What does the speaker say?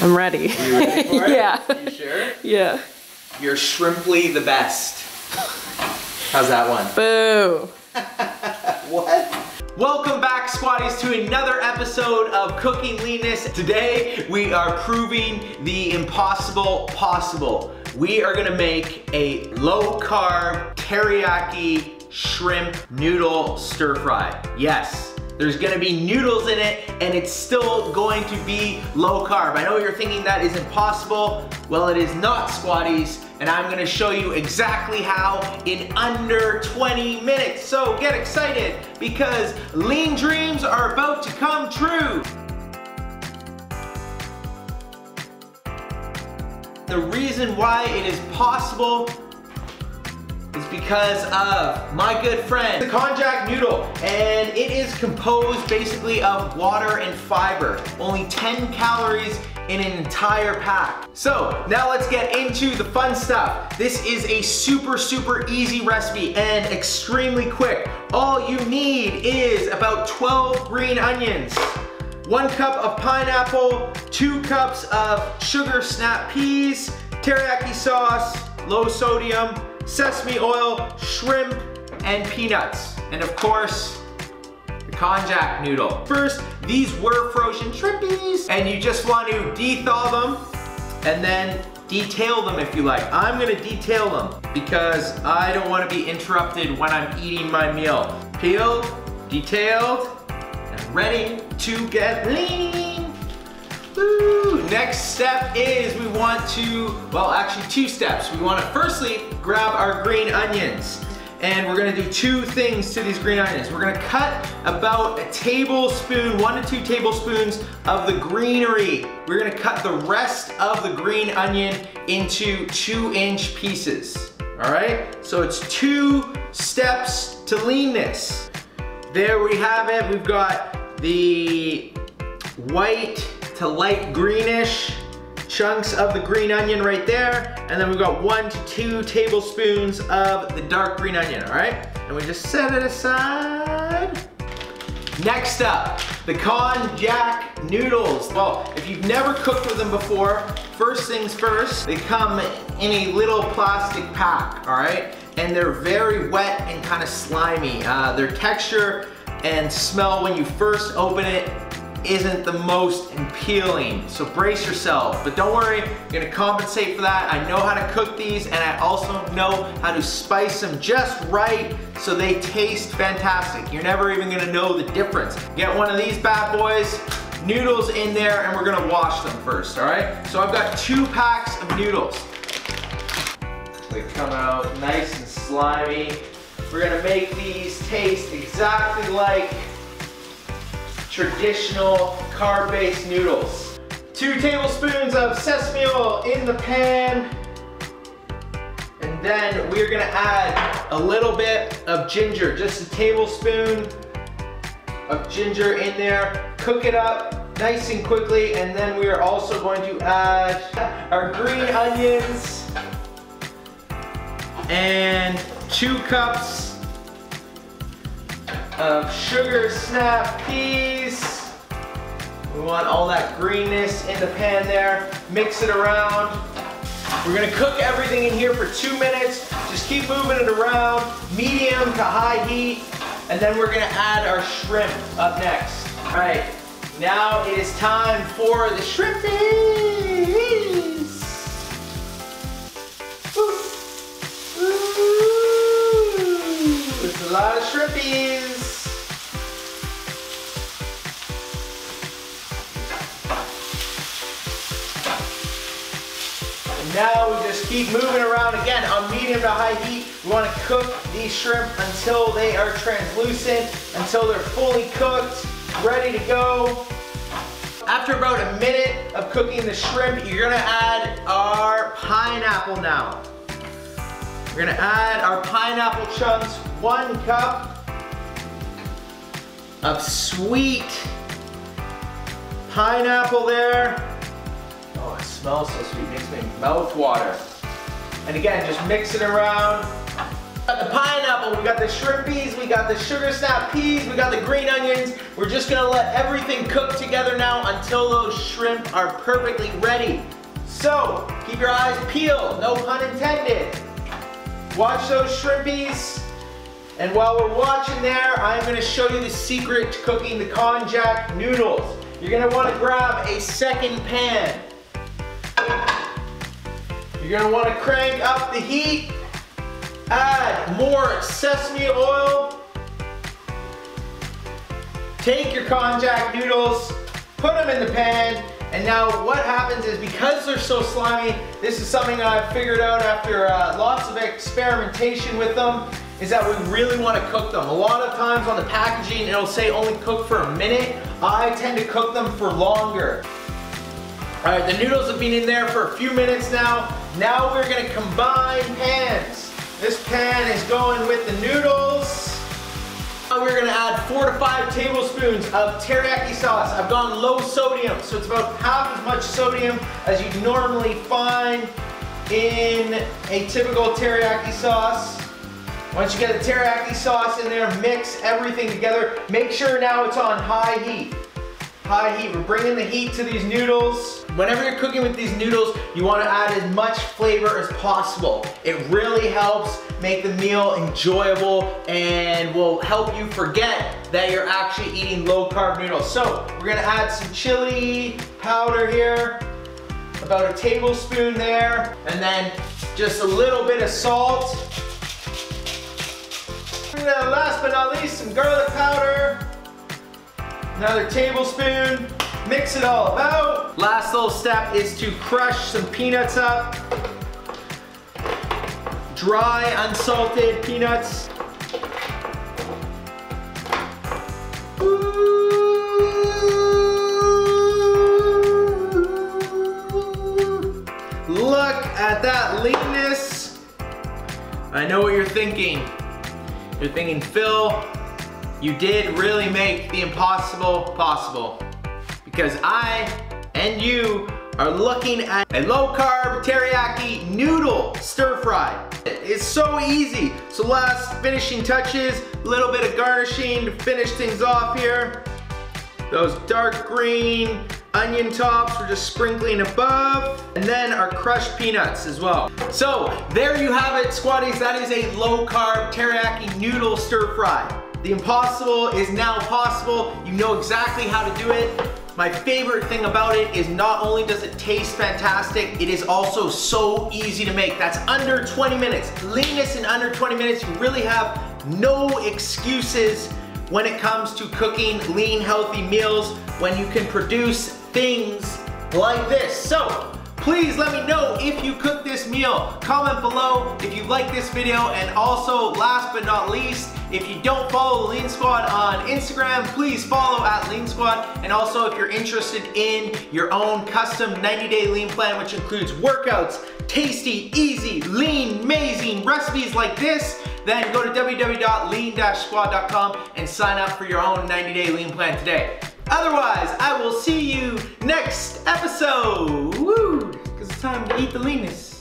I'm ready. Are you ready for it? Yeah. You sure? Yeah. You're shrimply the best. How's that one? Boo. What? Welcome back, squatties, to another episode of Cooking Leanness. Today, we are proving the impossible possible. We are gonna make a low-carb teriyaki shrimp noodle stir fry. Yes. There's gonna be noodles in it, and it's still going to be low carb. I know you're thinking that is impossible. Well, it is not, squatties, and I'm gonna show you exactly how in under 20 minutes. So get excited, because lean dreams are about to come true. The reason why it is possible is because of my good friend, the Konjac noodle, and it is composed basically of water and fiber. Only 10 calories in an entire pack. So now let's get into the fun stuff. This is a super easy recipe and extremely quick. All you need is about 12 green onions, 1 cup of pineapple, 2 cups of sugar snap peas, teriyaki sauce, low sodium, sesame oil, shrimp, and peanuts. And of course, the Konjac noodle. First, these were frozen shrimpies, and you just want to de-thaw them and then detail them if you like. I'm gonna detail them because I don't want to be interrupted when I'm eating my meal. Peeled, detailed, and ready to get lean. Woo. Next step is we want to, well, actually 2 steps. We want to firstly grab our green onions, and we're gonna do 2 things to these green onions. We're gonna cut about a tablespoon, 1 to 2 tablespoons of the greenery. We're gonna cut the rest of the green onion into 2-inch pieces. All right, so it's 2 steps to leanness. There we have it. We've got the white to light greenish chunks of the green onion right there, and then we've got 1 to 2 tablespoons of the dark green onion, all right? And we just set it aside. Next up, the Konjac noodles. Well, if you've never cooked with them before, first things first, they come in a little plastic pack, all right? And they're very wet and kind of slimy. Their texture and smell when you first open it isn't the most appealing, so brace yourself. But don't worry, I'm gonna compensate for that. I know how to cook these, and I also know how to spice them just right so they taste fantastic. You're never even gonna know the difference. Get one of these bad boys, noodles in there, and we're gonna wash them first, all right? So I've got 2 packs of noodles. They come out nice and slimy. We're gonna make these taste exactly like traditional carb-based noodles. 2 tablespoons of sesame oil in the pan. And then we're gonna add a little bit of ginger, just a tablespoon of ginger in there. Cook it up nice and quickly, and then we are also going to add our green onions and 2 cups of sugar snap peas. We want all that greenness in the pan there. Mix it around. We're gonna cook everything in here for 2 minutes. Just keep moving it around, medium to high heat, and then we're gonna add our shrimp up next. All right, now it is time for the shrimpies. Ooh. Ooh. It's a lot of shrimpies. Now we just keep moving around again on medium to high heat. We want to cook these shrimp until they are translucent, until they're fully cooked, ready to go. After about a minute of cooking the shrimp, you're gonna add our pineapple now. We're gonna add our pineapple chunks, 1 cup of sweet pineapple there. Oh, it smells so sweet, makes my mouth water. And again, just mix it around. We got the pineapple, we got the shrimpies, we got the sugar snap peas, we got the green onions. We're just gonna let everything cook together now until until those shrimp are perfectly ready. So, keep your eyes peeled, no pun intended. Watch those shrimpies. And while we're watching there, I'm going to show you the secret to cooking the Konjac noodles. You're going to want to grab a second pan. You're going to want to crank up the heat. Add more sesame oil. Take your Konjac noodles, put them in the pan, and now what happens is, because they're so slimy, this is something I've figured out after lots of experimentation with them, is that we really want to cook them. A lot of times on the packaging it'll say only cook for a minute. I tend to cook them for longer. Alright, the noodles have been in there for a few minutes now. Now we're going to combine pans. This pan is going with the noodles. Now we're going to add 4 to 5 tablespoons of teriyaki sauce. I've gone low sodium, so it's about half as much sodium as you'd normally find in a typical teriyaki sauce. Once you get the teriyaki sauce in there, mix everything together. Make sure now it's on high heat. High heat, we're bringing the heat to these noodles. Whenever you're cooking with these noodles, you want to add as much flavor as possible. It really helps make the meal enjoyable and will help you forget that you're actually eating low carb noodles. So we're gonna add some chili powder here, about a tablespoon there, and then just a little bit of salt. And then last but not least, some garlic powder. Another tablespoon. Mix it all about. Last little step is to crush some peanuts up. Dry, unsalted peanuts. Ooh. Look at that leanness. I know what you're thinking. You're thinking, Phil, you did really make the impossible possible. Because I and you are looking at a low-carb teriyaki noodle stir-fry. It's so easy. So last finishing touches, a little bit of garnishing to finish things off here. Those dark green onion tops we're just sprinkling above. And then our crushed peanuts as well. So there you have it, squaddies. That is a low-carb teriyaki noodle stir-fry. The impossible is now possible. You know exactly how to do it. My favorite thing about it is not only does it taste fantastic, it is also so easy to make. That's under 20 minutes. Leanness in under 20 minutes, you really have no excuses when it comes to cooking lean, healthy meals when you can produce things like this. So, please let me know if you cook this meal. Comment below if you like this video, and also last but not least, if you don't follow the Lean Squad on Instagram, please follow at Lean Squad. And also if you're interested in your own custom 90-day lean plan, which includes workouts, tasty, easy, lean, amazing recipes like this, then go to www.lean-squad.com and sign up for your own 90-day lean plan today. Otherwise, I will see you next episode. Woo! Because it's time to eat the leanness.